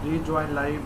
rejoin live.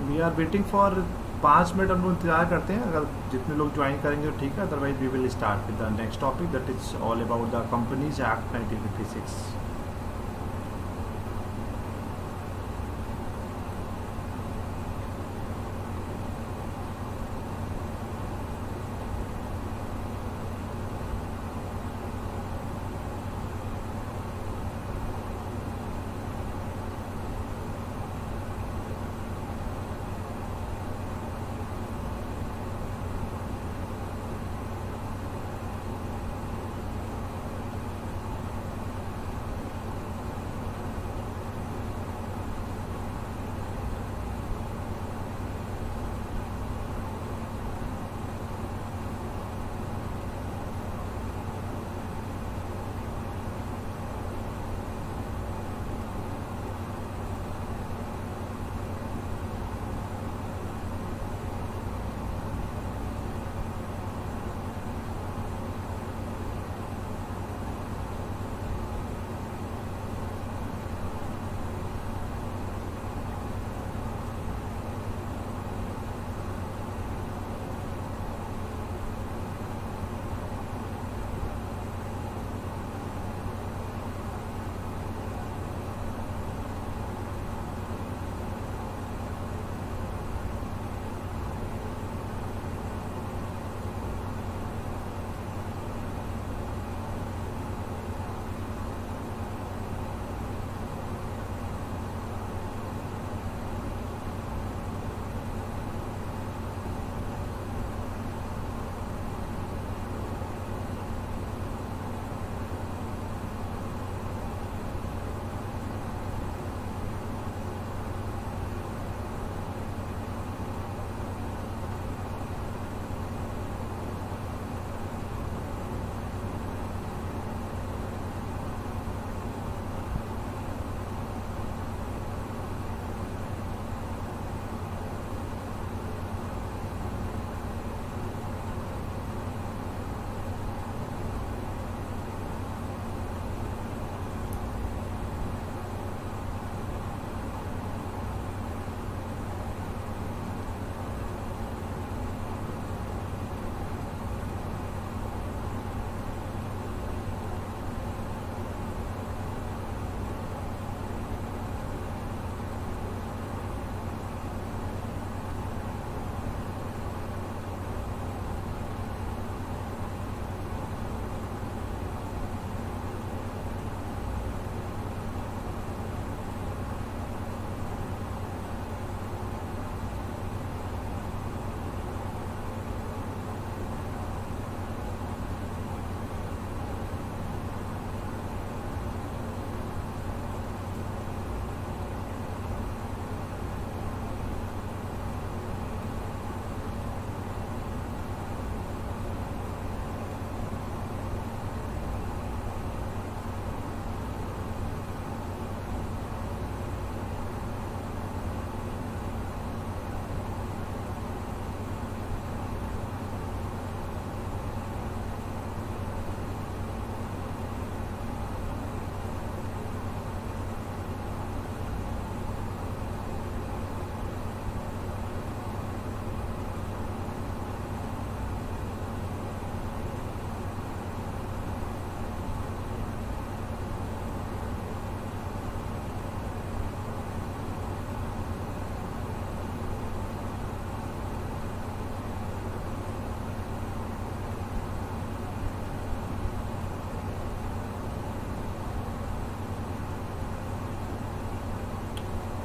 We are waiting for 5 minute हम लोग इंतजार करते हैं, अगर जितने लोग ज्वाइन करेंगे तो ठीक है, otherwise we will start with the next topic that is all about the companies act 1956।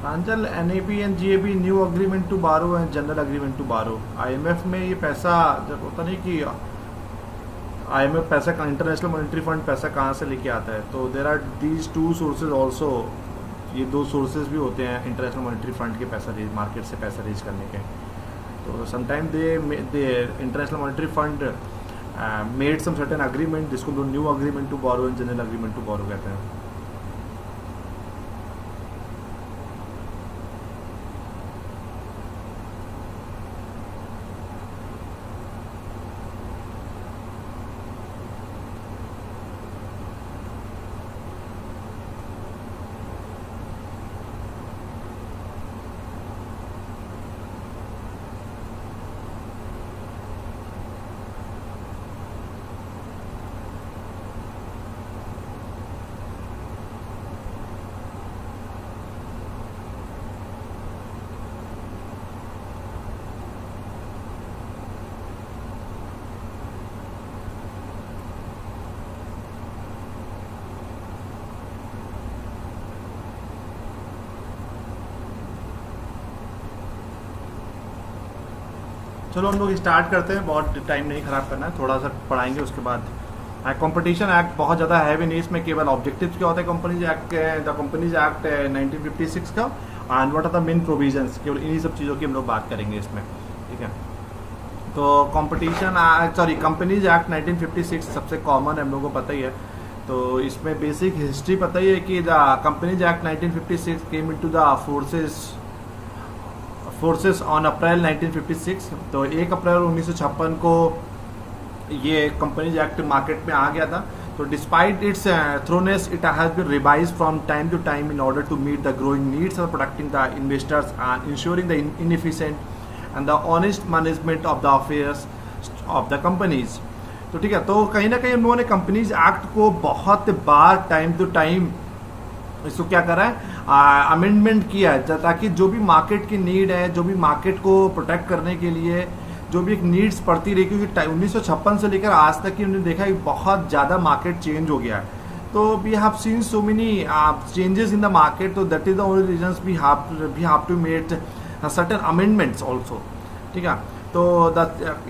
Pranjal, NAB and GAB new agreement to borrow and general agreement to borrow. IMF में ये पैसा जब होता नहीं कि IMF पैसा का इंटरनेशनल मॉनेटरी फंड पैसा कहाँ से लेके आता है, तो there are these two sources also, ये दो सोर्सेज भी होते हैं इंटरनेशनल मॉनेटरी फंड के पैसा रेज, मार्केट से पैसा रेज करने के। तो sometime they International Monetary Fund made some certain agreement जिसको लोग new agreement to borrow and general agreement to borrow कहते हैं। चलो हम लोग स्टार्ट करते हैं, बहुत टाइम नहीं खराब करना है, थोड़ा सा पढ़ाएंगे उसके बाद। कंपटीशन एक्ट बहुत ज़्यादा है भी नहीं, इसमें केवल ऑब्जेक्टिव्स क्या होता है companies act, the companies act 1956 का, and what are the main provisions, केवल इन्हीं सब चीज़ों की हम लोग बात करेंगे इसमें, ठीक है। तो कंपनीज एक्ट 1956 सबसे कॉमन है, हम लोगों को पता ही है। तो इसमें बेसिक हिस्ट्री पता ही है कि the companies act 1956 came into the forces on April 1956। तो 1 अप्रैल 1956 को ये कंपनीज एक्ट मार्केट में आ गया था। तो despite its thoroughness, it has been revised from time to time in order to meet the growing needs of protecting the investors and ensuring the inefficient and the honest management of the affairs of the companies. तो ठीक है, तो कहीं ना कहीं उन्होंने companies act को बहुत बार टाइम टू टाइम इसको क्या करा है, अमेंडमेंट किया है, ताकि जो भी मार्केट की नीड है, जो भी मार्केट को प्रोटेक्ट करने के लिए जो भी एक नीड्स पड़ती रही, क्योंकि 1956 से लेकर आज तक की उन्होंने देखा कि बहुत ज़्यादा मार्केट चेंज हो गया है। तो we have seen so many changes in the market, तो that is the only reasons we have to make certain amendments also, ठीक है। तो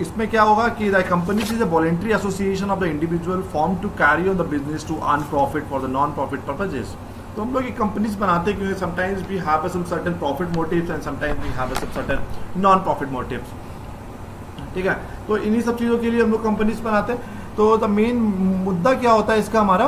इसमें क्या होगा कि the companies is a voluntary association of the individual form to carry on the business to earn profit for the non profit purposes. तो हम लोग ये कंपनीज बनाते हैं क्योंकि sometimes we have some certain profit motives and sometimes we have some certain non profit motives, ठीक है। तो इन्हीं सब चीज़ों के लिए हम लोग कंपनीज बनाते हैं। तो द मेन मुद्दा क्या होता है इसका हमारा,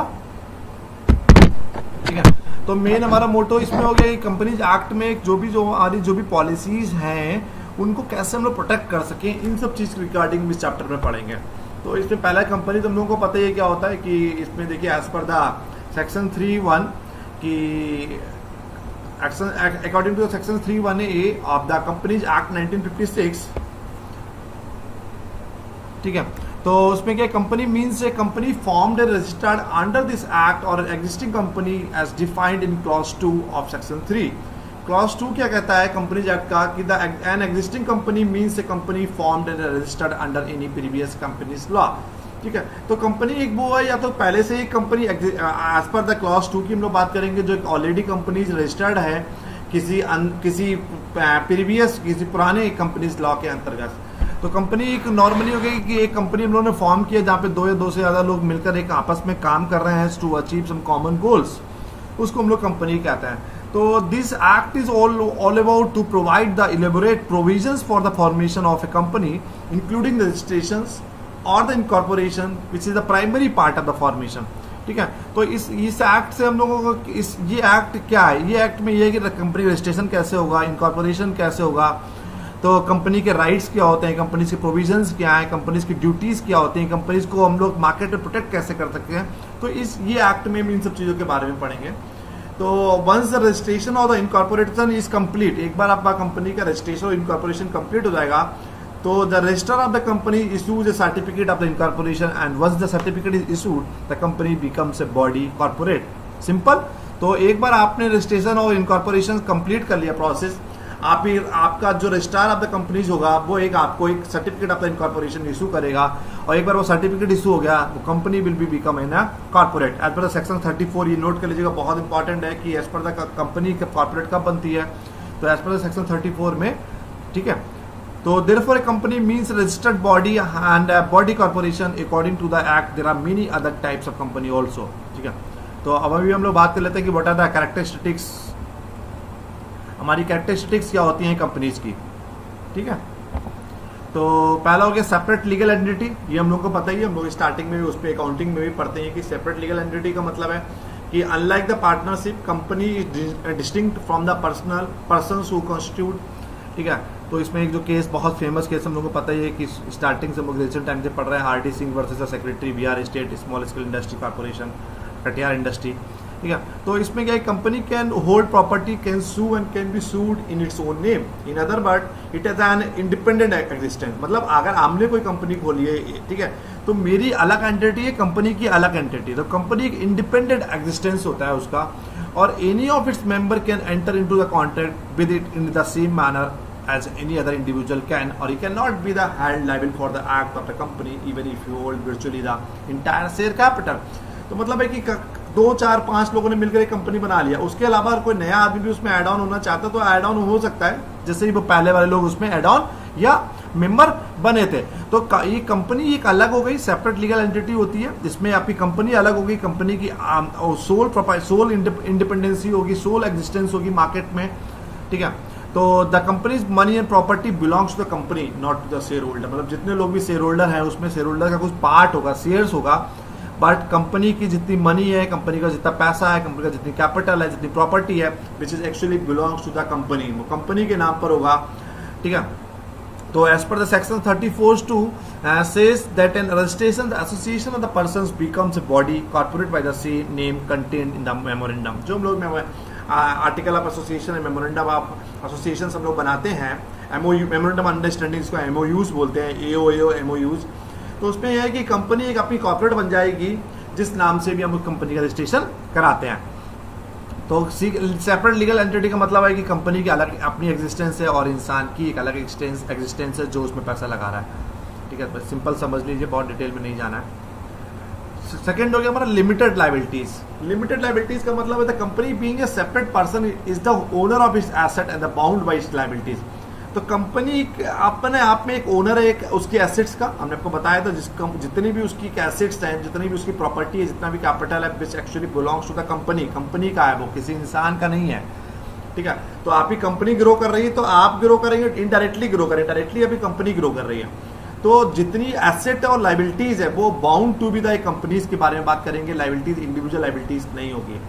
ठीक है। तो मेन हमारा मोटो इसमें हो गया कि कंपनीज एक्ट में जो भी पॉलिसीज हैं उनको कैसे हम लोग प्रोटेक्ट कर सकें, इन सब चीज़ रिगार्डिंग इस चैप्टर में पढ़ेंगे। तो इसमें पहला कंपनी हम लोगों को पता ही क्या होता है कि इसमें देखिए एज पर द सेक्शन 3(1) कि according to section 3(1)(a) of the companies act 1956, ठीक है। तो उसमें क्या, company means a company formed and registered under this act और existing company as defined in clause 2 ऑफ सेक्शन 3। क्लॉज 2 क्या कहता है कंपनीज एक्ट का कि an existing company means a company formed and registered under any previous companies law, ठीक है। तो कंपनी एक वो है या तो पहले से ही company as per the clause 2 की हम लोग बात करेंगे, जो ऑलरेडी कंपनीज रजिस्टर्ड है किसी प्रीवियस किसी पुराने कंपनीज लॉ के अंतर्गत। तो कंपनी एक नॉर्मली हो गई कि एक कंपनी हम लोगों ने फॉर्म किया जहाँ पे 2 या 2 से ज़्यादा लोग मिलकर एक आपस में काम कर रहे हैं to achieve some common goals, उसको हम लोग कंपनी कहते हैं। तो this act is all about to provide the elaborate provisions for the formation of a company including registrations और the incorporation which is the primary part of the formation, ठीक है। तो इस एक्ट से हम लोगों को ये एक्ट क्या है, ये एक्ट में ये है कि कंपनी रजिस्ट्रेशन कैसे होगा, इनकॉर्पोरेशन कैसे होगा, तो कंपनी के राइट्स क्या होते हैं, कंपनीज के प्रोविजंस क्या हैं, कंपनीज की ड्यूटीज क्या होती हैं, कंपनीज को हम लोग मार्केट में प्रोटेक्ट कैसे कर सकते हैं। तो ये एक्ट में इन सब चीज़ों के बारे में पढ़ेंगे। तो वंस द रजिस्ट्रेशन और द इनकॉर्पोरेशन इज कंप्लीट, एक बार आपका कंपनी का रजिस्ट्रेशन और इनकॉर्पोरेशन कंप्लीट हो जाएगा, तो the register of the company issues a certificate of the incorporation and once the certificate is issued the company becomes a body corporate, simple. तो एक बार आपने रजिस्ट्रेशन और इनकॉर्पोरेशन कंप्लीट कर लिया प्रोसेस, आप ही आपका जो रजिस्ट्रार ऑफ द कंपनीज होगा वो आपको एक certificate of the incorporation issue करेगा, और एक बार वो सर्टिफिकेट इशू हो गया वो company will be become an corporate as per section 34। ये नोट कर लीजिएगा, बहुत इंपॉर्टेंट है कि as per the company corporate कब बनती है, तो एज पर द सेक्शन 34 में, ठीक है। तो therefore a company means registered body and body corporation according to the act. There are many other types of company also, ठीक है। तो अब अभी हम लोग बात कर लेते हैं कि what are the characteristics, हमारी कैरेक्टरिस्टिक्स क्या होती हैं कंपनीज की, ठीक है। तो पहला हो गया सेपरेट लीगल एंटिटी, ये हम लोग को पता ही है, हम लोग स्टार्टिंग में भी उस पर अकाउंटिंग में भी पढ़ते हैं कि सेपरेट लीगल एंटिटी का मतलब है कि unlike the partnership company is distinct from the persons who constitute, ठीक है। तो इसमें एक जो केस बहुत फेमस केस हम लोगों को पता ही है कि स्टार्टिंग से हम लोग रिसेंट टाइम से पढ़ रहे हैं, R D Singh versus secretary VR state small scale industry corporation Katihar industry, ठीक है। तो इसमें क्या है, company can hold property, can sue and can be sued in its own name, in other word it is an independent existence. मतलब अगर हमने कोई कंपनी खोली है, ठीक है, तो मेरी अलग एंटिटी है, कंपनी की अलग एंटिटी, तो कंपनी एक इंडिपेंडेंट एग्जिस्टेंस होता है उसका, और any of its member can enter into the contract with it in the same manner as any other individual can, or he cannot be the held liable for the act of the company even if you hold virtually the entire share capital। तो मतलब है कि 2 4 5 लोगों ने मिलकर एक company बना लिया, उसके अलावा कोई नया आदमी भी उसमें एड ऑन होना चाहता तो एड ऑन हो सकता है, जैसे ही वो पहले वाले लोग उसमें एड ऑन या मेंबर बने थे। तो ये कंपनी एक अलग हो गई, सेपरेट लीगल एंटिटी होती है, जिसमें आपकी कंपनी अलग होगी, कंपनी की सोल इंडिपेंडेंसी होगी, सोल एग्जिस्टेंस होगी मार्केट में, ठीक है। तो the companies money and property belongs to the company not to the shareholder, मतलब जितने लोग भी शेयर होल्डर हैं उसमें शेयर होल्डर का कुछ पार्ट होगा, शेयर्स होगा, बट कंपनी की जितनी मनी है, कंपनी का जितना पैसा है, कंपनी का जितनी कैपिटल है, जितनी प्रॉपर्टी है, which is actually belongs to the company, वो कंपनी के नाम पर होगा, ठीक है। तो as per the section 34(2) says that an registration the association of the persons becomes a body corporate by the same name contained in the memorandum। जो हम लोग आर्टिकल ऑफ एसोसिएशन है, मेमोरेंडम ऑफ एसोसिएशन हम लोग बनाते हैं, MOU memorandum understanding इसको MoUs बोलते हैं, एओ एमओयूज। तो उसमें यह है कि कंपनी एक अपनी कॉर्पोरेट बन जाएगी जिस नाम से भी हम उस कंपनी का रजिस्ट्रेशन कराते हैं। तो सेपरेट लीगल एंटिटी का मतलब है कि कंपनी की अलग अपनी एग्जिस्टेंस है और इंसान की एक अलग एग्जिस्टेंस है जो उसमें पैसा लगा रहा है, ठीक है। सिंपल समझ लीजिए, बहुत डिटेल में नहीं जाना है। सेकेंड हो गया हमारा लिमिटेड लाइबिलिटीज। लिमिटेड लाइबिलिटीज का मतलब है the company being a separate person is the owner of its asset and the bound by it's liabilities. तो कंपनी अपने आप में एक ओनर है एक उसके एसेट्स का, हमने आपको बताया था, जितनी भी उसकी एसेट्स हैं, जितनी भी उसकी प्रॉपर्टी है, जितना भी कैपिटल है, which actually belongs to the company, company का है, वो किसी इंसान का नहीं है, ठीक है। तो आपकी कंपनी ग्रो कर रही है तो आप ग्रो करेंगे, इनडायरेक्टली ग्रो करें, डायरेक्टली अभी कंपनी ग्रो कर रही है। तो जितनी एसेट और लाइबिलिटीज है वो bound to be the companies के बारे में बात करेंगे, लाइबिलिटीज इंडिविजुअल लाइबिलिटीज नहीं होगी।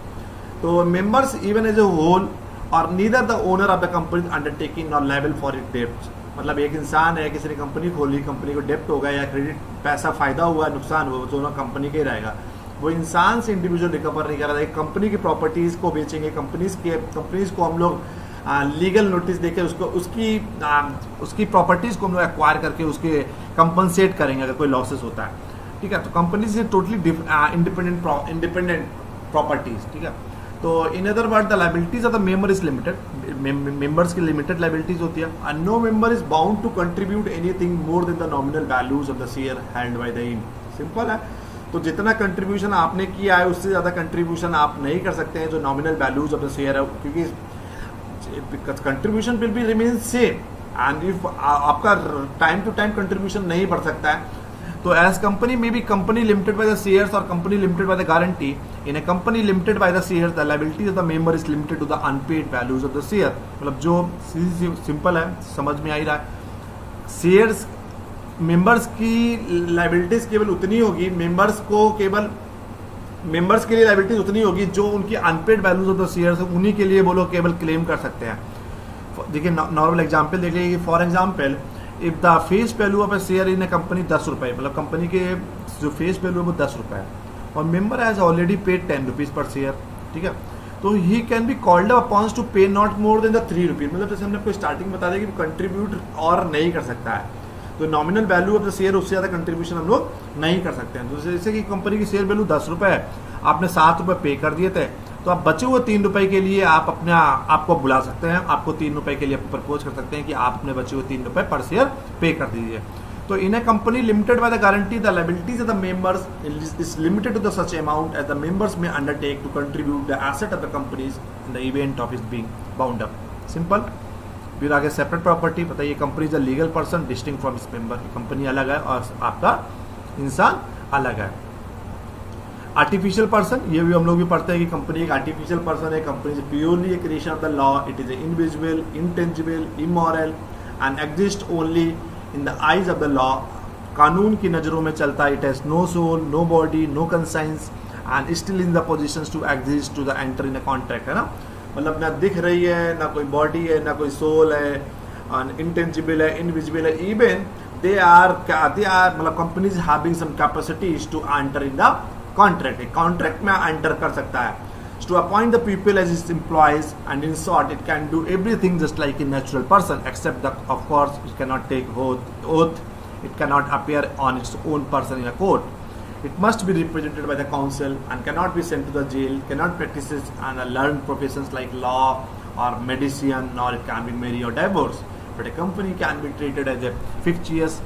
तो members even as a whole और neither the owner of the company undertaking not liable for it डेप्ट। मतलब एक इंसान है, किसी ने कंपनी खोली, कंपनी को डेप्ट हो गया या क्रेडिट पैसा फायदा हुआ, नुकसान हुआ, दोनों कंपनी का ही रहेगा, वो इंसान से इंडिविजुअल रिकवर नहीं कर रहा है। कंपनी की प्रॉपर्टीज को बेचेंगे, कंपनीज को हम लोग लीगल नोटिस देके उसकी प्रॉपर्टीज को हम लोग एक्वायर करके उसके कंपनसेट करेंगे अगर कोई लॉसेस होता है, ठीक है। तो कंपनी से टोटली इंडिपेंडेंट प्रॉपर्टीज, ठीक है। तो in other word the liabilities of the member is limited, members की लिमिटेड लाइबिलिटीज होती है। And no member is bound to contribute anything more than the nominal values of the share held by the him. Simple है। तो जितना contribution आपने किया है उससे ज्यादा कंट्रीब्यूशन आप नहीं कर सकते हैं जो nominal values of the share है, क्योंकि contribution will be remain same and if आपका टाइम टू टाइम कंट्रीब्यूशन नहीं बढ़ सकता है। तो एज कंपनी में भी company limited by the shares और company limited by the guarantee, in a company limited by the shares the liabilities of the member is limited to the unpaid values of the share. मतलब जो simple है, समझ में आ ही रहा है, shares members की liabilities केवल उतनी होगी, मेंबर्स के लिए लायबिलिटीज उतनी होगी जो उनकी unpaid values of the shares, उन्हीं के लिए वो लोग केवल क्लेम कर सकते हैं। देखिए नॉर्मल एग्जांपल देख लीजिए, for example if the face value of A share in a company 10 रुपए, मतलब कंपनी के जो फेस वैल्यू है वो 10 रुपए है और member has already paid 10 rupees per share, ठीक है। तो he can be called upon to pay not more than the 3 rupees. मतलब जैसे हमने आपको स्टार्टिंग बता दिया कि कंट्रीब्यूट और नहीं कर सकता है, तो nominal value of the share उससे ज्यादा कंट्रीब्यूशन हम लोग नहीं कर सकते हैं। तो जैसे कि कंपनी की शेयर वैल्यू 10 रुपए है, आपने 7 रुपए पे कर दिए थे, तो तो आप बचे हुए 3 रुपए के लिए आप अपने आपको बुला सकते हैं, आपको 3 रुपए के लिए प्रपोज कर सकते हैं कि आप अपने बचे हुए 3 रुपए पर शेयर पे कर दीजिए। तो in a company limited by the guarantee the liabilities of the members is limited to the such amount as the members may undertake to contribute the asset of the companies in the event of is being bound up. Simple. फिर आगे separate property बताइए, company is a legal person distinct from his member. Company अलग है और आपका इंसान अलग है। आर्टिफिशियल पर्सन, ये भी हम लोग भी पढ़ते हैं कि कंपनी एक आर्टिफिशियल पर्सन है। Company is purely a creation of the law, it is invisible, intangible, immoral and exist only in the eyes of the law. कानून की नजरों में चलता है। It has no soul, no body, no conscience and still in the position to exist to the enter in a contract, है ना। मतलब ना दिख रही है, ना कोई बॉडी है, ना कोई सोल है, इंटेंजिबल है, इनविजिबल है। इवन दे आर मतलब companies having some capacities to enter in the contract. एक कॉन्ट्रैक्ट में एंटर कर सकता है। To appoint the people as its employees and in short it can do everything just like a natural person except the of course it can not take oath, it can not appear on its own person in a court. It must be represented by the council and cannot be sent to the jail, cannot practice and learn professions like law or medicine, nor it can be married or divorced. But a company can be treated as a fictitious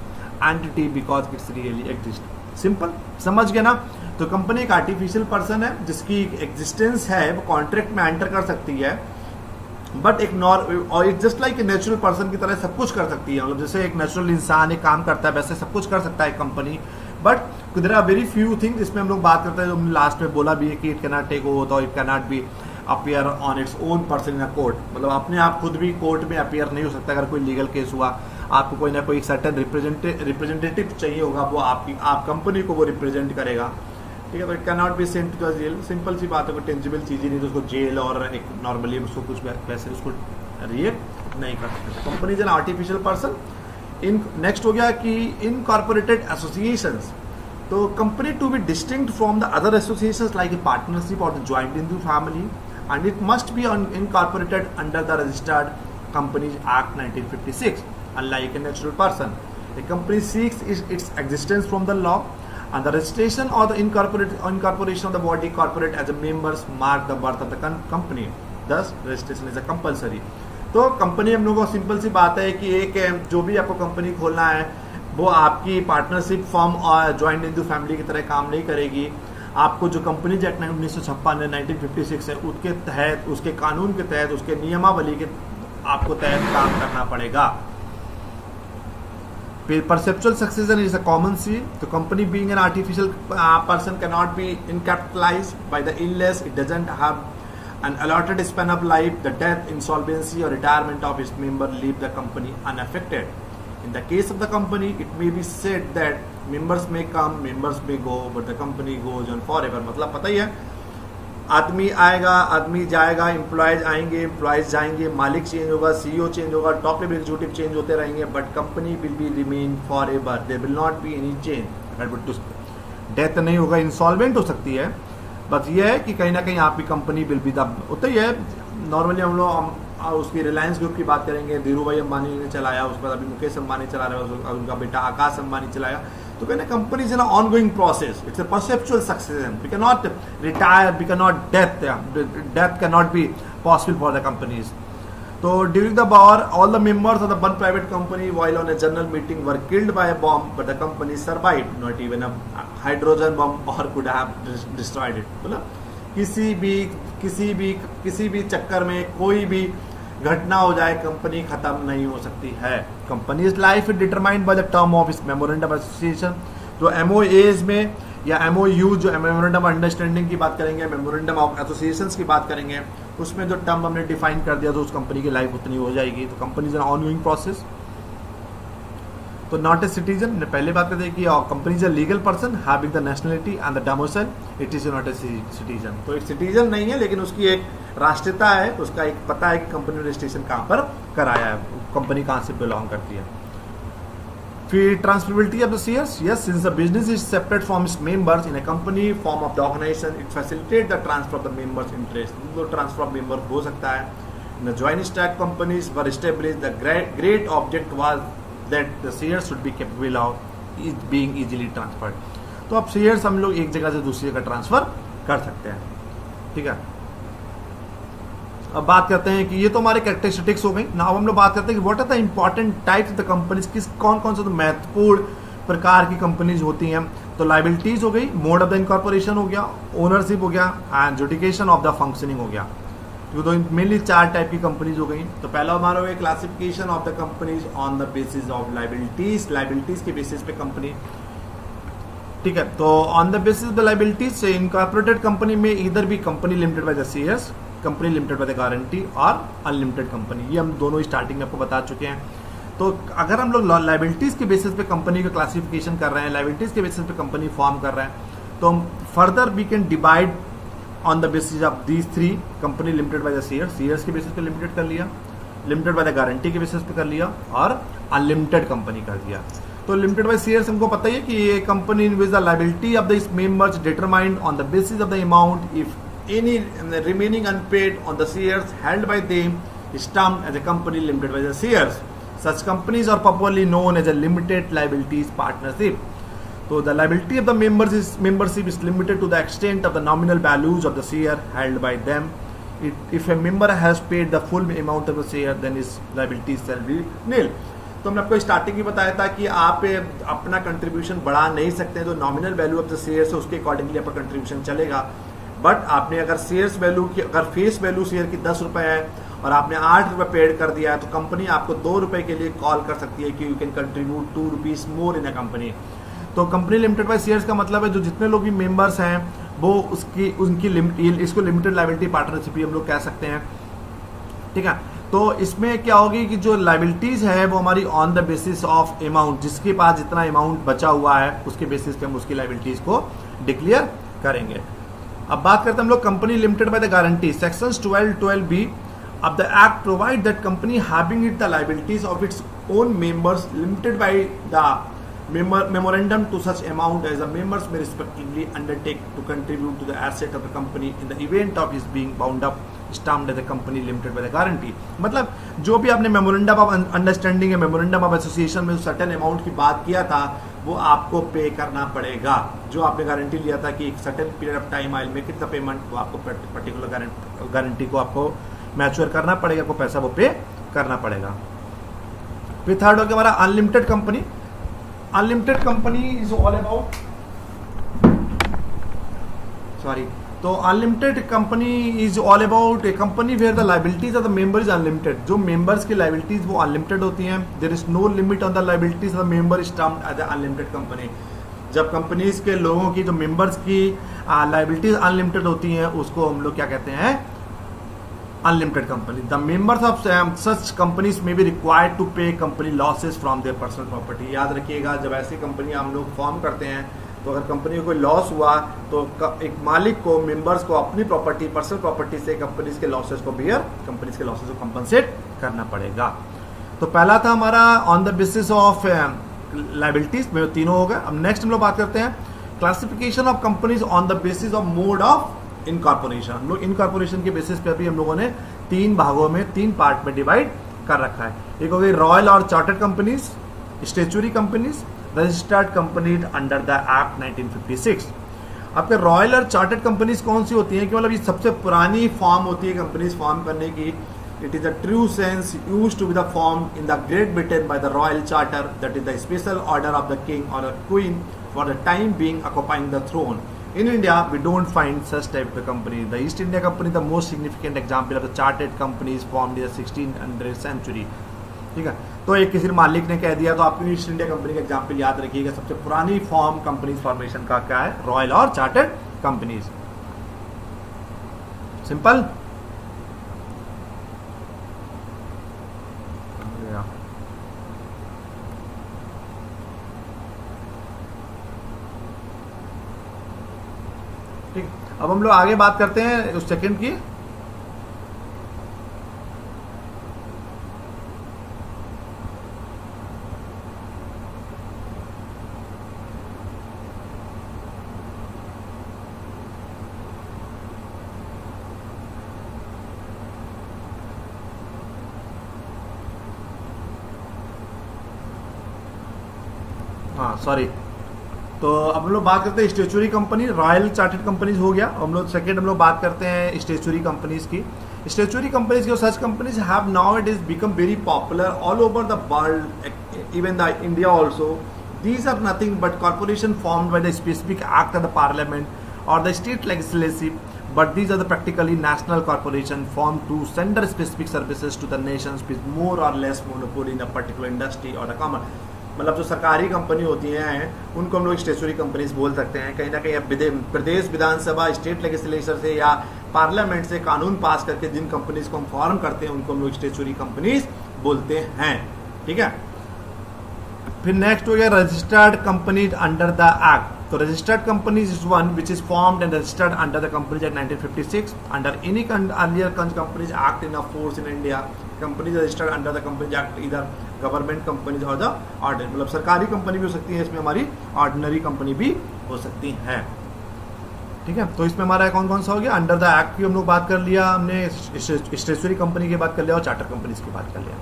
entity because it's really exist. Simple, समझ गए ना। तो company एक artificial person है जिसकी existence है, वो contract में एंटर कर सकती है, बट एक और it just like a natural person की तरह सब कुछ कर सकती है। मतलब जैसे एक नेचुरल इंसान एक काम करता है वैसे सब कुछ कर सकता है company. But there are very few things, इसमें हम लोग बात करते हैं जो हमने लास्ट में बोला भी है कि it can not take oath और it can not be appear on its own person in a court. मतलब अपने आप खुद भी कोर्ट में अपीयर नहीं हो सकता। अगर कोई लीगल केस हुआ, आपको कोई ना कोई सर्टेन रिप्रेजेंटेटिव चाहिए होगा, वो आप कंपनी को वो रिप्रेजेंट करेगा, ठीक है। तो it can not be sent to the jail. Simple सी बात है, कोई टेंजिबल चीज़ ही नहीं तो उसको जेल और एक नॉर्मली उसको कुछ वैसे उसको रिएक्ट नहीं कर सकते। Company is an artificial person. In next हो गया कि इनकॉर्पोरेटेड एसोसिएशंस। तो company to be distinct from the other associations like a partnership और the joint in family and it must be incorporated under the registered companies act 1956 unlike a natural person. A company seeks its existence from the law and the registration or the incorporation of the body corporate as a members mark the birth of the company. Thus registration is a compulsory. तो company हम लोगों को simple सी बात है कि एक जो भी आपको कंपनी खोलना है वो आपकी पार्टनरशिप फॉर्म और ज्वाइंट इंटू फैमिली की तरह काम नहीं करेगी। आपको जो कंपनीज एक्ट 1956 1956 है उसके तहत, उसके कानून के तहत, उसके नियमावली के आपको तहत काम करना पड़ेगा। Perceptual succession is a common see. The company being an artificial person cannot be incapitalized by the illness. It doesn't have an allotted span of life. The death, insolvency or retirement of its member leave the company unaffected. In the case of the company, it may be said that members may come, members may go, but the company goes on forever. मतलब पता ही है, आदमी आएगा, आदमी जाएगा, employees आएंगे, employees जाएंगे, मालिक चेंज होगा, सीईओ चेंज होगा, टॉप लेवल एग्जीक्यूटिव चेंज होते रहेंगे, but company will be remain forever. There will not be any change. Death नहीं होगा, इंसॉल्वेंट हो सकती है, बस ये है कि कहीं ना कहीं आपकी कंपनी विल बी द होता ही है। नॉर्मली हम लोग उसकी रिलायंस ग्रुप की बात करेंगे, धीरू भाई अंबानी ने चलाया, उसके बाद अभी मुकेश अंबानी चला रहा है, उनका बेटा आकाश अंबानी चलाया। तो कहना company is an ongoing process, its a perceptual succession. We can not retire, we can not death can not be possible for the companies. तो during the war all the members of the one private company while on a general meeting were killed by a bomb but the company survived, not even a hydrogen bomb और could have destroyed it. मतलब किसी भी चक्कर में कोई भी घटना हो जाए, कंपनी खत्म नहीं हो सकती है। Companies life is determined by the term of इस मेमोरेंडम एसोसिएशन। तो एमओएज में या एमओयू जो मेमोरेंडम अंडरस्टैंडिंग की बात करेंगे, मेमोरेंडम ऑफ एसोसिएशंस की बात करेंगे, उसमें जो टर्म हमने डिफाइन कर दिया तो उस कंपनी की लाइफ उतनी हो जाएगी। तो company is an ongoing process. तो नॉट ए सिटीजन, पहले बात करते हैं कि company is a legal person having the nationality and the domicile, it is not a citizen. तो एक सिटीजन नहीं है लेकिन उसकी एक राष्ट्रीयता है, उसका एक पता है कि कंपनी रजिस्ट्रेशन कहाँ पर कराया है, कंपनी कहाँ से बिलोंग करती है। फिर transferability of the shares, yes, since the business is separate from its members in a company form of the organization, it facilitate the transfer of the members interest. तो ट्रांसफर ऑफ मेंबर हो सकता है। In the joint stock companies were established, the great object was that the shares should be capable of being easily transferred। तो अब shares हम लोग एक जगह से दूसरी जगह ट्रांसफर कर सकते हैं, ठीक है। अब बात करते हैं कि ये तो हमारे कैरेक्टरिस्टिक्स हो गई ना। अब हम लोग बात करते हैं कि what are the important types of the companies, किस कौन कौन से तो महत्वपूर्ण प्रकार की कंपनीज होती हैं। तो लाइबिलिटीज हो गई, मोड ऑफ द इनकॉर्पोरेशन हो गया, ओनरशिप हो गया एंड जुडिकेशन ऑफ द फंक्शनिंग हो गया। तो मेनली 4 टाइप की कंपनीज हो गई। तो पहला हमारा हो गया classification of the companies on the basis of liabilities, liabilities के बेसिस पे कंपनी, ठीक है। तो on the basis of the liabilities से इनकॉर्पोरेटेड कंपनी में इधर भी company limited by the shares, company limited by the guarantee और अनलिमिटेड कंपनी, ये हम दोनों स्टार्टिंग में आपको बता चुके हैं। तो अगर हम लोग लाइबिलिटीज के बेसिस पे कंपनी का क्लासिफिकेशन कर रहे हैं, लाइबिलिटीज के बेसिस पे कंपनी फॉर्म कर रहे हैं, तो हम further we can divide on the basis of these 3, company limited by the shares, shares के बेसिस पे लिमिटेड कर लिया, लिमिटेड बाय द गारंटी के बेसिस पे कर लिया और अनलिमिटेड कंपनी कर दिया। तो लिमिटेड बाय शेयर्स हमको पता ही है कि ये company in which the liability of the members determined on the basis of the amount if any remaining unpaid on the shares held by them stumped as a company limited by the shares. Such companies are popularly known as a limited liabilities partnership. So the liability of the membership is limited to the extent of the nominal values of the share held by them. If a member has paid the full amount of the share, then his liabilities shall be nil. तो हमने आपको starting ही बताया था कि आप अपना contribution बढ़ा नहीं सकते, तो nominal value of the share है उसके अकॉर्डिंगली आपका कंट्रीब्यूशन चलेगा। बट आपने अगर शेयर्स वैल्यू की, अगर फेस वैल्यू शेयर की 10 रुपए है और आपने 8 रुपए पेड कर दिया है, तो कंपनी आपको 2 रुपए के लिए कॉल कर सकती है कि you can contribute 2 rupees more in a company. तो कंपनी लिमिटेड बाय शेयर्स का मतलब है जो जितने लोग भी मेंबर्स हैं वो उनकी लिमिट, इसको लिमिटेड लाइबिलिटी पार्टनरशिप हम लोग कह सकते हैं, ठीक है। तो इसमें क्या होगी कि जो लाइबिलिटीज है वो हमारी on the basis of amount, जिसके पास जितना अमाउंट बचा हुआ है उसके बेसिस पे हम उसकी लाइबिलिटीज को डिक्लेयर करेंगे। अब बात करते हैं हम लोग company limited by the guarantee. Sections 12B of the act provide that company having it the liabilities of its own members limited by the memorandum to such amount as the members may respectively undertake to contribute to the asset of the company in the event of his being bound up stamped as a company limited by the guarantee। मतलब जो भी आपने memorandum of understanding या memorandum of association में certain amount की बात किया था वो आपको पे करना पड़ेगा। जो आपने गारंटी लिया था कि एक certain period of time I make it the payment, वो आपको पर्टिकुलर गारंटी को आपको मैच्योर करना पड़ेगा, आपको पैसा वो पे करना पड़ेगा। फिर थर्ड हो गया हमारा unlimited company. Unlimited company is all about, sorry, तो unlimited company is all about a company where the liabilities of the member is unlimited. जो मेंबर्स की लाइबिलिटीज वो अनलिमिटेड होती हैं। There is no limit on the liabilities of the member stumped as a unlimited company. जब companies के लोगों की, जो मेंबर्स की लाइबिलिटीज अनलिमिटेड होती हैं उसको हम लोग क्या कहते हैं, unlimited company. The members of such companies में बी रिक्वायर्ड टू पे company losses from their personal property. याद रखिएगा जब ऐसी कंपनी हम लोग फॉर्म करते हैं तो अगर कंपनी को कोई लॉस हुआ तो एक मालिक को, मेंबर्स को अपनी प्रॉपर्टी, पर्सनल प्रॉपर्टी से कंपनीज के लॉसेस को बियर, कंपनीज के लॉसेस को कंपनसेट करना पड़ेगा। तो पहला था हमारा on the basis of liabilities में, तीनों हो गए। अब नेक्स्ट हम लोग बात करते हैं classification of companies on the basis of mode of incorporation. हम लोग इनकॉर्पोरेशन के बेसिस पे अभी हम लोगों ने 3 भागों में, 3 पार्ट में डिवाइड कर रखा है। एक हो गई रॉयल और chartered companies, statutory companies, registered company under the act 1956। आपके रॉयल और चार्टर्ड कंपनीज कौन सी होती हैं कि मतलब ये सबसे पुरानी फॉर्म होती है कंपनीज फॉर्म करने की। It is the true sense used to be the form in the great Britain by the royal charter, that is the special order of the king और queen for the time being occupying the throne. In India, we don't find such type of company. The East India Company, the most significant example of the chartered companies formed in the 1600th century. ठीक है, तो एक किसी मालिक ने कह दिया तो आपको ईस्ट इंडिया कंपनी का एग्जाम्पल याद रखिएगा। सबसे पुरानी फॉर्म कंपनीज फॉर्मेशन का क्या है, रॉयल और चार्टर्ड कंपनीज। सिंपल। ठीक, अब हम लोग आगे बात करते हैं उस सेकंड की। हाँ सॉरी, तो अब हम लोग बात करते हैं statutory company. Royal chartered companies हो गया। हम लोग सेकंड हम लोग बात करते हैं स्टेचुरी कंपनीज की। Statutory companies or such companies have nowadays become very popular all over the world, even the India also. These are nothing but corporation formed by the specific act of the parliament or the state legislative, but these are the practically national corporation formed to render specific services to the nations with more or less monopoly in a particular industry or the common. मतलब जो सरकारी company होती हैं उनको हम लोग statutory companies बोल सकते हैं। कहीं ना कहीं प्रदेश विधानसभा स्टेट लेजिस्लेचर से या पार्लियामेंट से कानून पास करके जिन कंपनीज को हम फॉर्म करते हैं उनको हम लोग स्टेचुरी कंपनीज बोलते हैं। ठीक है, फिर नेक्स्ट हो गया registered companies under the act. तो registered companies is one which is formed and registered under the companies act 1956 under any earlier companies act in force in India. Companies registered under the companies act either government companies और the ordinary, मतलब सरकारी company भी हो सकती है, इसमें हमारी ordinary company भी हो सकती है। ठीक है, तो इसमें हमारा कौन कौन सा हो गया, अंडर द एक्ट की हम लोग बात कर लिया, हमने स्टेचुरी कंपनी की बात कर लिया और चार्टर कंपनीज की बात कर लिया।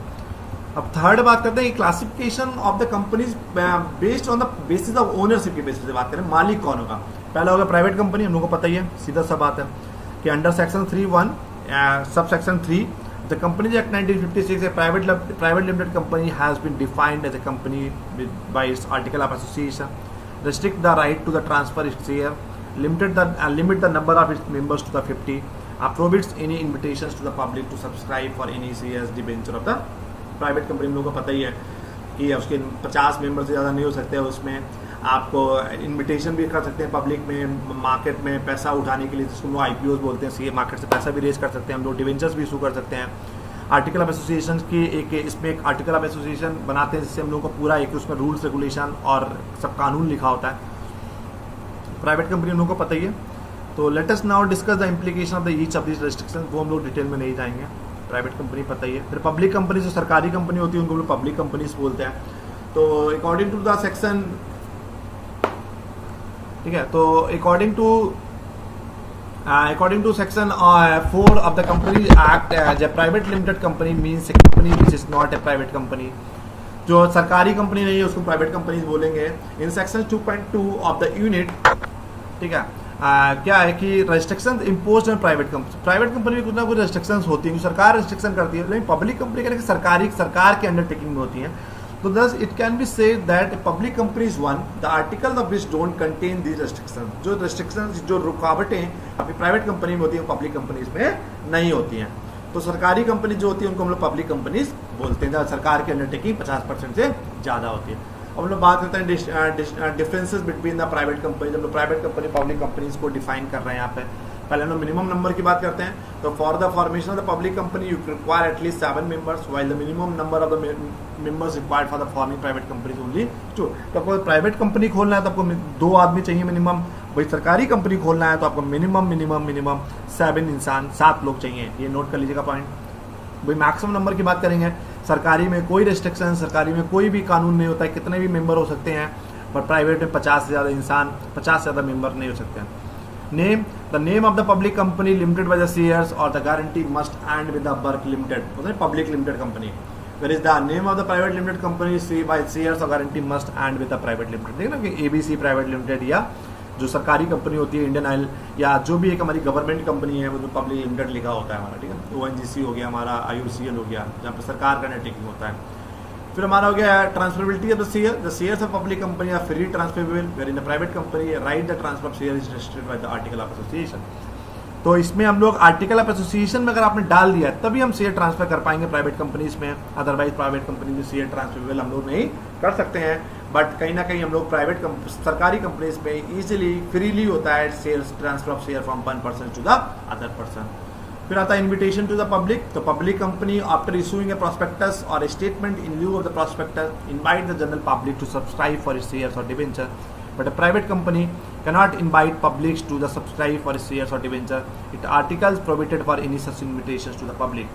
अब थर्ड बात करते हैं classification of the companies based on the basis of ownership की बेसिस से बात करें, मालिक कौन होगा। पहला होगा प्राइवेट कंपनी, हम लोग को पता ही है, सीधा सा बात है कि under section 3(1) sub section 3 The Companies Act 1956, a private limited company has been defined as a company by its article of association, restrict the right to the transfer its share, limit the number of its members to the 50, prohibits any invitations to the public to subscribe for any shares debenture of the private company। हम लोगों को पता ही है कि उसके 50 member से ज़्यादा नहीं हो सकते, उसमें आपको इनविटेशन भी कर सकते हैं पब्लिक में, मार्केट में पैसा उठाने के लिए, जिसको हम लोग IPOs बोलते हैं, सीए मार्केट से पैसा भी रेज कर सकते हैं हम लोग, डिवेंचर्स भी इशू कर सकते हैं। आर्टिकल ऑफ एसोसिएशन की इसमें एक आर्टिकल ऑफ एसोसिएशन बनाते हैं जिससे हम लोग को पूरा एक उसमें रूल्स रेगुलेशन और सब कानून लिखा होता है। प्राइवेट कंपनी हम लोग को पता ही है। तो let us now discuss the implication of the each of this restriction, वो हम लोग डिटेल में नहीं जाएंगे। प्राइवेट कंपनी पता ही है। फिर पब्लिक कंपनी जो सरकारी कंपनी होती है उनको हम लोग पब्लिक कंपनीज बोलते हैं। तो अकॉर्डिंग टू द सेक्शन, ठीक है, तो according to section 4 of the company act, as a private limited company means a company which is not a private company. जो सरकारी कंपनी नहीं है उसको प्राइवेट कंपनीज बोलेंगे। In section 2.2 of the unit, ठीक है, क्या है कि restriction impose on private company में कुछ ना कुछ रेस्ट्रिक्शंस होती हैं, सरकार रेस्ट्रिक्शन करती है, लेकिन पब्लिक कंपनी कहने की सरकार के अंडरटेकिंग में होती है। तो thus it can be said that a public company is one the article of which don't contain these restrictions। जो restrictions, जो रुकावटें अभी प्राइवेट कंपनी में होती हैं पब्लिक कंपनीज में नहीं होती हैं। तो सरकारी कंपनी जो होती है उनको हम लोग पब्लिक कंपनीज बोलते हैं, जहाँ सरकार की अंडरटेकिंग 50% से ज़्यादा होती है। अब हम लोग बात करते हैं differences between the private company. जब लोग प्राइवेट कंपनी पब्लिक कंपनीज को डिफाइन कर रहे हैं यहाँ पे, पहले हम लोग मिनिमम नंबर की बात करते हैं। तो for the formation of the public company you require at least 7 members, while the minimum number of the members required for the forming private company only 2। तो आपको प्राइवेट कंपनी खोलना है तो आपको 2 आदमी चाहिए मिनिमम। भाई सरकारी कंपनी खोलना है तो आपको मिनिमम 7 इंसान, 7 लोग चाहिए। ये नोट कर लीजिएगा पॉइंट। भाई मैक्सिमम नंबर की बात करेंगे, सरकारी में कोई रेस्ट्रिक्शन, सरकारी में कोई भी कानून नहीं होता है, कितने भी मेंबर हो सकते हैं, पर प्राइवेट में 50 से ज़्यादा इंसान, 50 से ज़्यादा मेंबर नहीं हो सकते हैं। Name, the name of the public company limited by the shares or the guarantee must end with the Burke Limited, public limited company. Whereas the name of the private limited company by shares or guarantee must end with the private limited। देखना कि ABC private limited या जो सरकारी company होती है Indian oil या जो भी एक हमारी गवर्नमेंट कंपनी है वो तो पब्लिक लिमिटेड लिखा होता है हमारा, ठीक है। ONGC हो गया हमारा, IOCL हो गया, जहाँ पर सरकार का अंडरटेकिंग होता है। फिर हमारा हो गया transferability of the shares of public company are free transferable, where in the private company right the transfer of share is restricted by the article of association. तो इसमें हम लोग आर्टिकल ऑफ एसोसिएशन में अगर आपने डाल दिया तभी हम शेयर ट्रांसफर कर पाएंगे प्राइवेट कंपनीज में, अदरवाइज प्राइवेट कंपनी में शेयर ट्रांसफरेबल हम लोग नहीं कर सकते हैं। बट कहीं ना कहीं हम लोग सरकारी कंपनीज में इजीली फ्रीली होता है share transfer of share from 1 person to the other person. फिर आता है इन्विटेशन टू द पब्लिक। तो public company after issuing a prospectus और a statement in lieu of the prospectus invite the general public to subscribe for its shares और debenture, but a private company cannot invite publics to the subscribe for shares or debenture. It articles prohibited for any such invitations to the public।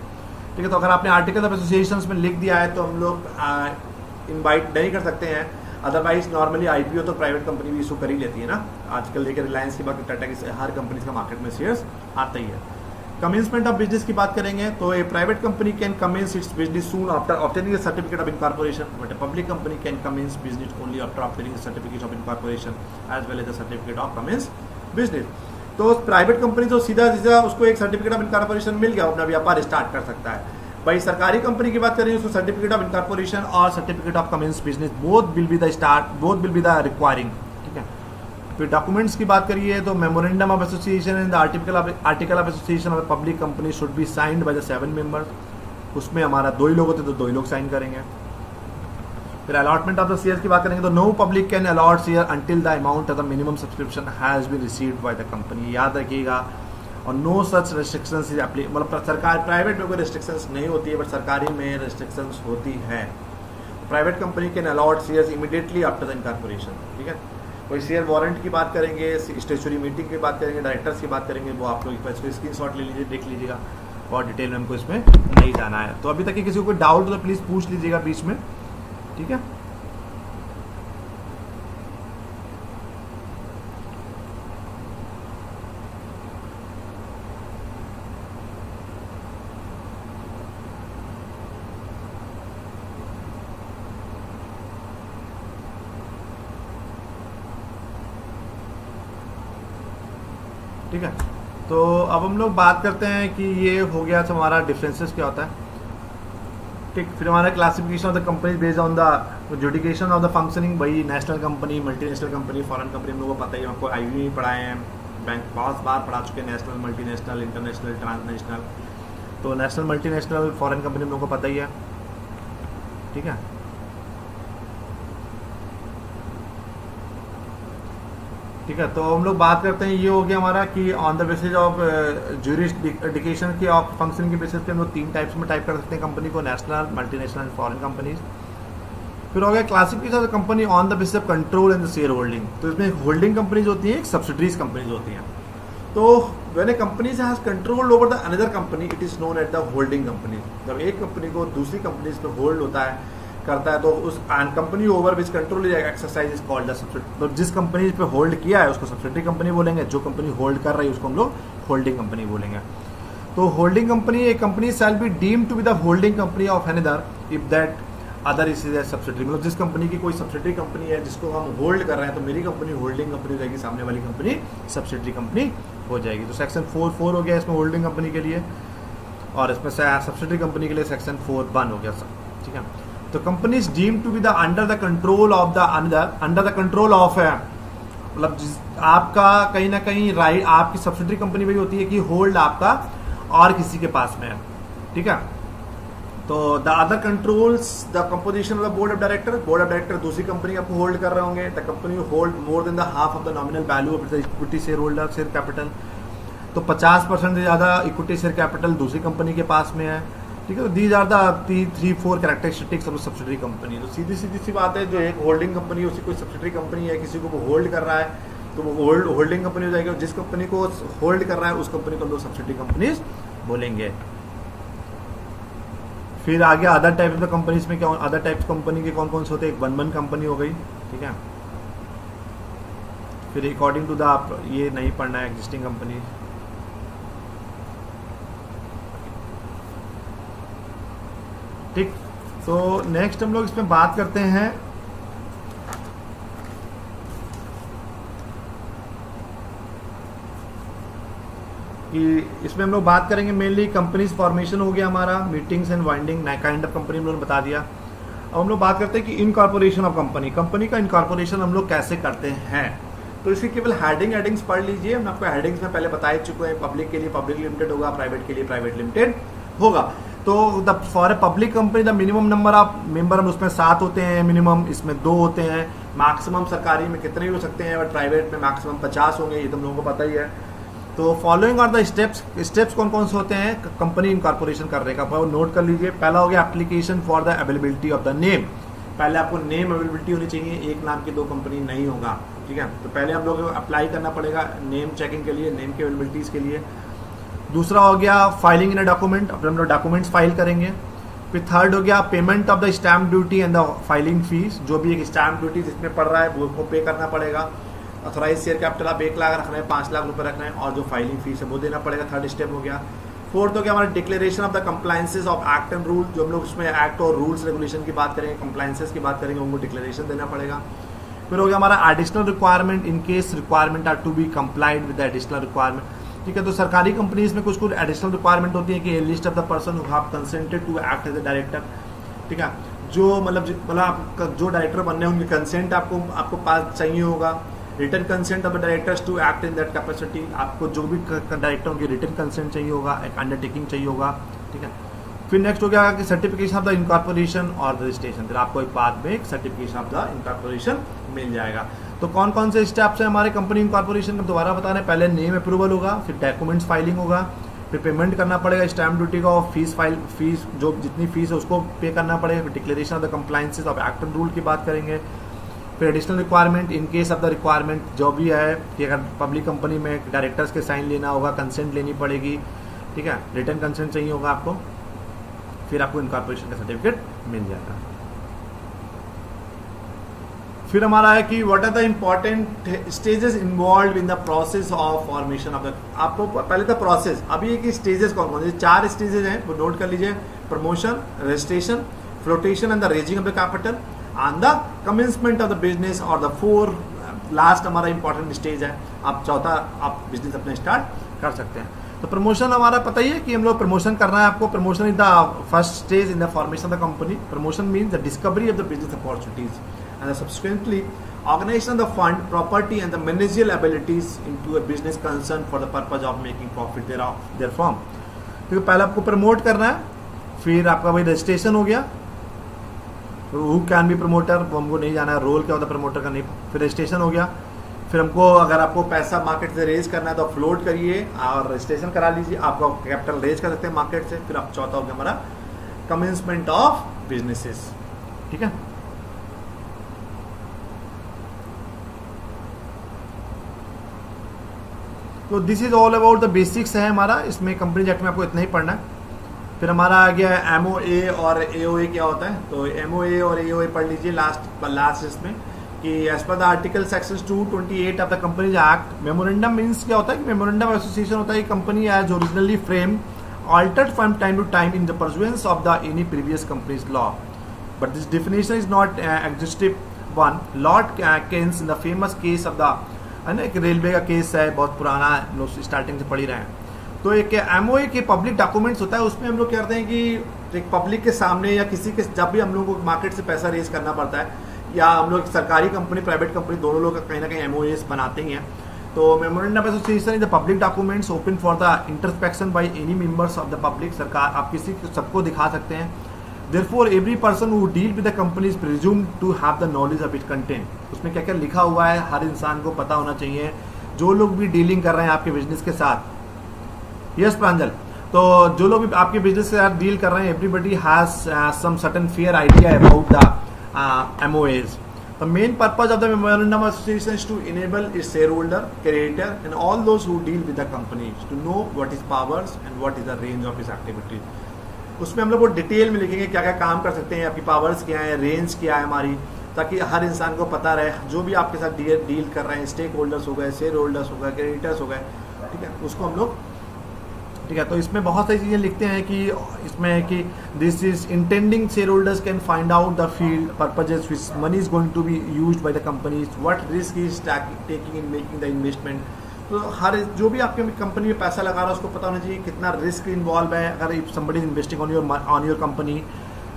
ठीक है, तो अगर आपने article of associations में लिख दिया है तो हम लोग इनवाइट नहीं कर सकते हैं। अदरवाइज नॉर्मली IPO तो प्राइवेट कंपनी भी इशू कर ही लेती है ना। आजकल देखिए रिलायंस की बात, टाटा की, हर कंपनी का मार्केट में शेयर्स आता ही है। कमेंसमेंट ऑफ बिजनेस की बात करेंगे तो a private company can commence its business soon after obtaining the certificate of incorporation, but a public company can commence business only after obtaining the certificate of incorporation as well as the certificate of commence business. तो private company तो सीधा सीधा उसको एक certificate of incorporation मिल गया, अपना व्यापार start कर सकता है। भाई सरकारी कंपनी की बात करें उसको सर्टिफिकेट ऑफ इनकॉर्पोरेशन और certificate of commence business both will be the requiring, ठीक है। फिर डॉक्यूमेंट्स की बात करिए तो memorandum of association and the article of association of public company should be signed by the 7 members. उसमें हमारा 2 ही लोग होते तो 2 ही लोग साइन करेंगे। फिर अलॉटमेंट ऑफ द शेयर की बात करेंगे तो no public can allot share until the amount of the minimum subscription has been received by the company, याद रखिएगा। और no such restrictions is apply, मतलब सरकार प्राइवेट में कोई रेस्ट्रिक्शंस नहीं होती है, बट सरकारी में रेस्ट्रिक्शंस होती है। Private company can allot shares immediately after the incorporation, ठीक है। कोई शेयर वारंट की बात करेंगे, स्टेचुरी मीटिंग की बात करेंगे, डायरेक्टर्स की बात करेंगे, वो आप लोग इसको स्क्रीनशॉट ले लीजिए, देख लीजिएगा, और डिटेल में हमको इसमें नहीं जाना है। तो अभी तक किसी को कोई डाउट हो तो प्लीज़ पूछ लीजिएगा बीच में, ठीक है। ठीक है, तो अब हम लोग बात करते हैं कि ये हो गया तो हमारा डिफरेंसेस क्या होता है, ठीक। फिर हमारा classification of the company based on the judication of the functioning, भाई national company, multinational company, foreign company, हम लोगों को पता ही है, आपको आईवी में पढ़ाए हैं, बैंक बहुत बार पढ़ा चुके हैं, नेशनल, मल्टीनेशनल, इंटरनेशनल, ट्रांसनेशनल। तो नेशनल, मल्टीनेशनल, फॉरेन कंपनी हम लोगों को पता ही है, ठीक है। ठीक है, तो हम लोग बात करते हैं, ये हो गया हमारा कि on the basis of jurisdiction के ऑफ फंक्शन के बेसिस पे हम लोग 3 टाइप्स में टाइप कर सकते हैं कंपनी को, national, multinational and foreign companies. फिर हो गया classification of company on the basis of control and the share holding. तो इसमें होल्डिंग कंपनीज होती हैं, एक सब्सिडरीज कंपनीज होती हैं। तो when A company has control over the another company it is known at the holding company. जब एक कंपनी को दूसरी कंपनी पे होल्ड होता है, करता है, तो उस company over which control exercise is called the subsidiary. तो जिस कंपनी पे होल्ड किया है उसको सब्सिडरी कंपनी बोलेंगे, जो कंपनी होल्ड कर रही है उसको हम लोग होल्डिंग कंपनी बोलेंगे। तो होल्डिंग कंपनी, एक company shall be deemed to be the holding company of another if that other is a subsidiary. मतलब जिस कंपनी की कोई सब्सिडरी कंपनी है जिसको हम होल्ड कर रहे हैं, तो मेरी कंपनी होल्डिंग कंपनी हो जाएगी, सामने वाली कंपनी सब्सिडरी कंपनी हो जाएगी। तो सेक्शन 4 हो गया इसमें होल्डिंग कंपनी के लिए, और इसमें सब्सिडरी कंपनी के लिए सेक्शन 4(1) हो गया सब, ठीक है। तो company is deemed to be the under the control of the under the control of है, मतलब आपका कहीं ना कहीं राइट, आपकी सब्सिडरी कंपनी वही होती है कि होल्ड आपका और किसी के पास में है, ठीक है। तो the other controls the composition of the board of director दूसरी कंपनी आपको होल्ड कर रहे होंगे। The company hold more than the half of the nominal value of the equity share holder share capital. तो 50% से ज़्यादा इक्विटी शेयर कैपिटल दूसरी company के पास में है, ठीक है। तो these are the 3-4 characteristics of subsidiary company. तो सीधी सी बात है, जो एक होल्डिंग कंपनी है उसी कोई सब्सिडरी कंपनी है, किसी को वो होल्ड कर रहा है तो वो होल्डिंग कंपनी हो जाएगी, और जिस कंपनी को होल्ड कर रहा है उस कंपनी को हम लोग सब्सिडरी कंपनीज बोलेंगे। फिर आगे other type of the companies में क्या, अदर टाइप कंपनी के कौन कौन से होते हैं, एक 1 कंपनी हो गई, ठीक है। फिर अकॉर्डिंग टू द, ये नहीं पढ़ना है, एग्जिस्टिंग कंपनी, ठीक। तो नेक्स्ट हम लोग इसमें बात करते हैं कि इसमें हम लोग बात करेंगे मेनली कंपनीज फॉर्मेशन हो गया हमारा, meetings and winding, kind of company हम लोगों ने बता दिया। अब हम लोग बात करते हैं कि इनकॉर्पोरेशन ऑफ कंपनी का इनकॉर्पोरेशन हम लोग कैसे करते हैं। तो इसकी केवल हेडिंग्स पढ़ लीजिए, मैं आपको हेडिंग्स में पहले बता ही चुका है। पब्लिक के लिए पब्लिक लिमिटेड होगा, प्राइवेट के लिए प्राइवेट लिमिटेड होगा। तो for a public company the minimum number of member हम उसमें 7 होते हैं मिनिमम, इसमें 2 होते हैं, मैक्सिमम सरकारी में कितने भी हो सकते हैं, बट प्राइवेट में मैक्सिमम 50 होंगे, ये तुम लोगों को पता ही है। तो फॉलोइंग आर द स्टेप्स कौन कौन से होते हैं कंपनी इनकॉर्पोरेशन करने का, वो नोट कर लीजिए। पहला हो गया application for the availability of the name. पहले आपको नेम अवेलेबिलिटी होनी चाहिए, एक नाम की 2 कंपनी नहीं होगा, ठीक है। तो पहले हम लोग अप्लाई करना पड़ेगा नेम चेकिंग के लिए, नेम की अवेलेबिलिटीज के लिए। दूसरा हो गया फाइलिंग इन अ डॉक्यूमेंट, अब हम लोग डॉक्यूमेंट्स फाइल करेंगे। फिर थर्ड हो गया payment of the stamp duty and the filing fees, जो भी एक स्टैम्प ड्यूटी जिसमें पड़ रहा है वो पे करना पड़ेगा। ऑथराइज शेयर कैपिटल आप 1 लाख रखना है, 5 लाख रुपए रखना है, और जो फाइलिंग फीस है वो देना पड़ेगा, थर्ड स्टेप हो गया। फोर्थ हो गया हमारा declaration of the compliances of act and rule, जो हम लोग उसमें एक्ट और रूल्स रेगुलेशन की बात करेंगे, कंप्लायंसेस की बात करेंगे, उनको डिक्लेरेशन देना पड़ेगा। फिर हो गया हमारा additional requirement, in case requirement are to be complied with the additional requirement. ठीक है, तो सरकारी कंपनीज में कुछ एडिशनल रिक्वायरमेंट होती है कि list of the person who have consented to act as a director. ठीक है, जो मतलब जो डायरेक्टर बनने हैं उनके कंसेंट आपको पास चाहिए होगा। Return consent of the directors to act in that capacity, आपको जो भी डायरेक्टर उनकी रिटर्न कंसेंट चाहिए होगा, एक अंडरटेकिंग चाहिए होगा। ठीक है, फिर नेक्स्ट हो गया कि सर्टिफिकेशन ऑफ द इनकॉर्पोरेशन और रजिस्ट्रेशन, फिर आपको एक बाद में एक सर्टिफिकेशन ऑफ द इनकॉर्पोरेशन मिल जाएगा। तो कौन कौन से स्टेप्स हैं हमारे कंपनी इनकॉर्पोरेशन का दोबारा बता रहे हैं। पहले नेम अप्रूवल होगा, फिर डॉक्यूमेंट्स फाइलिंग होगा, फिर पेमेंट करना पड़ेगा स्टैम्प ड्यूटी का, और फीस जो जितनी फीस है उसको पे करना पड़ेगा। फिर declaration of the compliances of act and rule की बात करेंगे। फिर additional requirement, in case of the requirement जो भी है कि अगर पब्लिक कंपनी में डायरेक्टर्स के साइन लेना होगा, कंसेंट लेनी पड़ेगी। ठीक है, रिटर्न कंसेंट चाहिए होगा आपको, फिर आपको इनकॉर्पोरेशन का सर्टिफिकेट मिल जाएगा। फिर हमारा है कि what are the important stages involve in the process of formation of the, आपको पहले द प्रोसेस, अभी ये कि स्टेजेस कौन कौन से 4 स्टेजेस हैं वो नोट कर लीजिए। Promotion, registration, flotation and the raising of the capital and the commencement of the business, और द 4 लास्ट हमारा इंपॉर्टेंट स्टेज है, आप चौथा आप बिजनेस अपने स्टार्ट कर सकते हैं। तो प्रमोशन हमारा पता ही है कि हम लोग प्रमोशन करना है आपको। Promotion is the first stage in the formation of the company. Promotion means the discovery of the business opportunities and subsequently organization of the fund, property and the managerial abilities into a business concern for the purpose of making profit therefrom। क्योंकि पहले आपको promote करना है, फिर आपका भाई registration हो गया, हु कैन बी प्रमोटर वो हमको नहीं जाना है, रोल क्या होता है प्रमोटर का नहीं। फिर रजिस्ट्रेशन हो गया, फिर हमको अगर आपको पैसा मार्केट से रेज करना है तो फ्लोट करिए और रजिस्ट्रेशन करा लीजिए, आपका कैपिटल रेज कर सकते हैं मार्केट से। फिर आप चौथा हो गया हमारा कमेंसमेंट ऑफ बिजनेसेस। ठीक है, तो this is all about the basics है हमारा, इसमें कंपनी एक्ट में आपको इतना ही पढ़ना है। फिर हमारा आ गया है एमओए और एओए क्या होता है। तो एमओए और एओए पढ़ लीजिए लास्ट इसमें कि as per the article section 228 of the companies act, memorandum means क्या होता है कि मेमोरेंडम एसोसिएशन होता है company as originally frame altered from time to time in the pursuance of the any previous company's law, but this definition is not exhaustive one. Lord Keynes in the famous case of the, है ना, एक railway का case है बहुत पुराना, लोग starting से पढ़ ही रहे हैं। तो एक एमओए के पब्लिक डॉक्यूमेंट्स होता है, उसमें हम लोग क्या करते हैं कि एक पब्लिक के सामने या किसी के, जब भी हम लोग को मार्केट से पैसा रेज करना पड़ता है या हम लोग सरकारी कंपनी प्राइवेट कंपनी दोनों लोग कहीं ना कहीं एमओएस बनाते ही हैं। तो memorandum of association is the public documents open for the interspection by any members of the public. सरकार आप किसी सबको दिखा सकते हैं। Therefore, every person who deal with the company is presumed to have the knowledge of its content। उसमें क्या क्या लिखा हुआ है हर इंसान को पता होना चाहिए, जो लोग भी डीलिंग कर रहे हैं आपके बिजनेस के साथ। यस प्रांजल, तो जो लोग भी आपके बिजनेस के साथ डील कर रहे हैं, everybody has some certain fair idea about the MOAs. The main purpose of the memorandum of association is to enable its shareholder, creditor, and all those who deal with the company to know what is powers and what is the range of its activities। उसमें हम लोग वो detail में लिखेंगे क्या क्या काम कर सकते हैं, आपकी पावर्स क्या है, रेंज क्या है हमारी, ताकि हर इंसान को पता रहे जो भी आपके साथ डील कर रहे हैं, स्टेक होल्डर्स हो गए, शेयर होल्डर्स हो गए, क्रेडिटर्स हो गए। ठीक है, उसको हम लोग, ठीक है, तो इसमें बहुत सारी चीज़ें लिखते हैं कि इसमें कि this is intending share holders can find out the field purposes which money is going to be used by the companies, what risk is taking in making the investment. तो हर जो भी आपके कंपनी में पैसा लगा रहा है उसको पता होना चाहिए कितना रिस्क इन्वॉल्व है अगर somebody is investing on your company.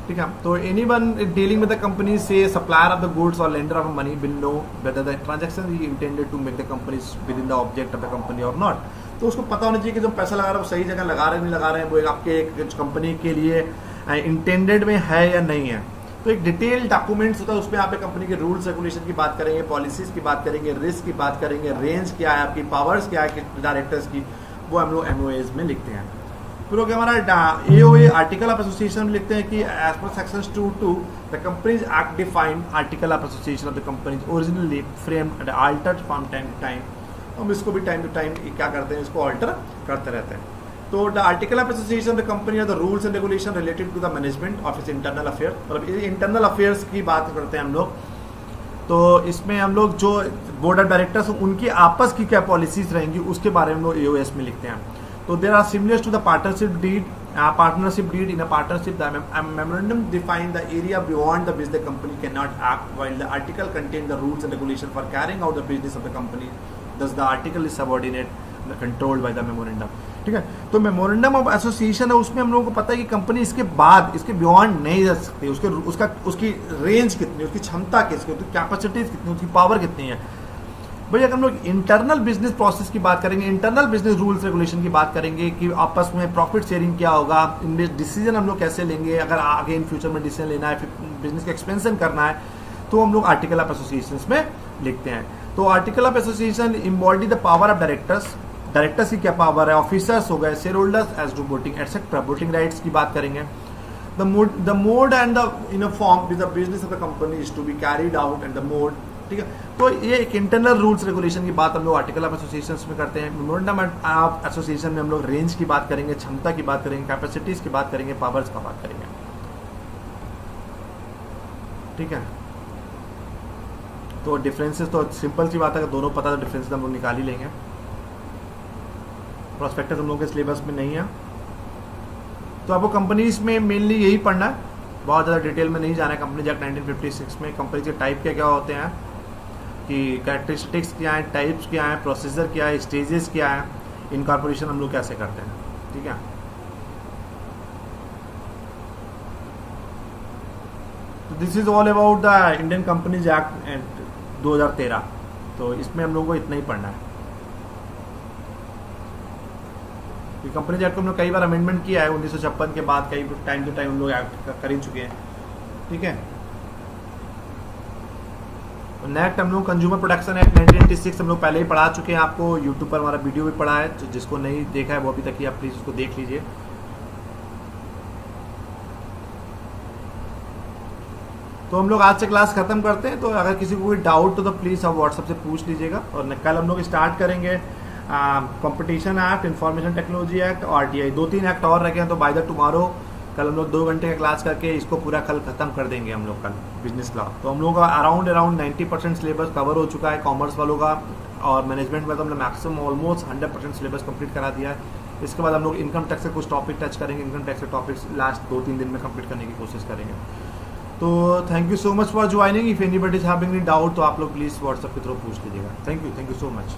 ठीक है, तो any one dealing with the company से सप्लायर ऑफ द गुड्स और lender of money will know whether the transaction is intended to make the companies within the object of the company और not. तो उसको पता होना चाहिए कि जो पैसा लगा रहा है वो सही जगह लगा रहे हैं नहीं लगा रहे हैं, वो आपके एक कंपनी के लिए इंटेंडेड में है या नहीं है। तो एक डिटेल डॉक्यूमेंट्स होता है, उसमें आप कंपनी के रूल्स रेगुलेशन की बात करेंगे, पॉलिसीज की बात करेंगे, रिस्क की बात करेंगे, रेंज क्या है आपकी, पावर्स क्या है डायरेक्टर्स की, वो हम लोग एमओएज में लिखते हैं। फिर हो गया हमारा एओए आर्टिकल ऑफ एसोसिएशन में लिखते हैं कि as per section 2(2) the companies act defined article of association of the companies originally framed and altered from time to time. हम इसको भी टाइम टू टाइम क्या करते हैं, इसको अल्टर करते रहते हैं। तो the article of association the company are the rules and regulation related to the management of its internal affair, मतलब इंटरनल अफेयर्स की बात करते हैं हम लोग। तो इसमें हम लोग जो बोर्ड ऑफ डायरेक्टर्स उनकी आपस की क्या पॉलिसीज रहेंगी उसके बारे में हम लोग एओएस में लिखते हैं। तो there are similar to the partnership deed partnership deed. In a partnership, the memorandum define the area beyond the which the company cannot act, while the article contain the rules and regulation for carrying out the business of the company. Thus, the article is subordinate, controlled by the memorandum. ठीक है, तो memorandum of association है, उसमें हम लोगों को पता है कि कंपनी इसके बाद, इसके बियॉन्ड नहीं जा सकती, उसकी रेंज कितनी, उसकी क्षमता कितनी, उसकी कैपेसिटीज कितनी, उसकी पावर कितनी है। भाई अगर हम लोग इंटरनल बिजनेस प्रोसेस की बात करेंगे, इंटरनल बिजनेस रूल्स रेगुलेशन की बात करेंगे कि आपस में प्रॉफिट शेयरिंग क्या होगा, डिसीजन हम लोग कैसे लेंगे, अगर आगे इन फ्यूचर में डिसीजन लेना है, बिजनेस का एक्सपेंशन करना है, तो हम लोग आर्टिकल ऑफ एसोसिएशन में लिखते हैं। तो article of association embody the power of directors, directors की क्या पावर है, ऑफिसर्स हो गए, share holders as to voting etcetera, voting rights की बात करेंगे। The mode and the form with the business of the company is to be carried out and the mode, ठीक है। तो ये एक इंटरनल रूल्स रेगुलेशन की बात हम लोग आर्टिकल ऑफ एसोसिएशन में करते हैं। मेमोरेंडम ऑफ एसोसिएशन में हम लोग रेंज की बात करेंगे, क्षमता की बात करेंगे, कैपेसिटीज की बात करेंगे, पावर्स का बात करेंगे, ठीक है। तो डिफरेंसेस तो सिंपल सी बात है, अगर दोनों पता तो डिफरेंसेस हम लोग निकाल ही लेंगे। प्रोस्पेक्टस हम लोग के सिलेबस में नहीं है, तो आपको कंपनीज में मेनली यही पढ़ना है, बहुत ज़्यादा डिटेल में नहीं जाना है। कंपनी एक्ट 1956 में कंपनी के टाइप क्या क्या होते हैं, कि कैरेक्टरिस्टिक्स क्या है, टाइप्स क्या है, प्रोसीजर क्या है, स्टेजेस क्या है, इनकॉर्पोरेशन हम लोग कैसे करते हैं, ठीक है। तो this is all about the Indian companies act 2013। तो इसमें हम लोगों को इतना ही पढ़ना है। कंपनीज एक्ट को हम लोग कई बार अमेंडमेंट किया है 1956 के बाद, कई टाइम टू टाइम हम लोग एक्ट कर ही चुके हैं, ठीक है। नेक्स्ट हम लोग कंज्यूमर प्रोटेक्शन एक्ट 1986 हम लोग पहले ही पढ़ा चुके हैं, आपको यूट्यूब पर हमारा वीडियो भी पढ़ा है, तो जिसको नहीं देखा है वो अभी तक ही आप प्लीज़ उसको देख लीजिए। तो हम लोग आज से क्लास खत्म करते हैं। तो अगर किसी को कोई डाउट तो प्लीज़ आप व्हाट्सएप से पूछ लीजिएगा। और कल हम लोग स्टार्ट करेंगे competition act, information technology act और RTI, 2-3 एक्ट और रखे हैं। तो बाय द टुमारो कल हम लोग 2 घंटे का क्लास करके इसको पूरा कल खत्म कर देंगे हम लोग कल बिजनेस लॉ। तो हम लोग का अराउंड 90% सिलेबस कवर हो चुका है कॉमर्स वालों का, और मैनेजमेंट में तो हमने मैक्सिमम ऑलमोस्ट 100% सिलेबस कंप्लीट करा दिया है। इसके बाद हम लोग इनकम टैक्स से कुछ टॉपिक टच करेंगे, इनकम टैक्स के टॉपिक्स लास्ट 2-3 दिन में कंप्लीट करने की कोशिश करेंगे। तो thank you so much for joining. If anybody is having any doubt तो आप लोग प्लीज़ व्हाट्सएप के थ्रू पूछ लीजिएगा। Thank you so much.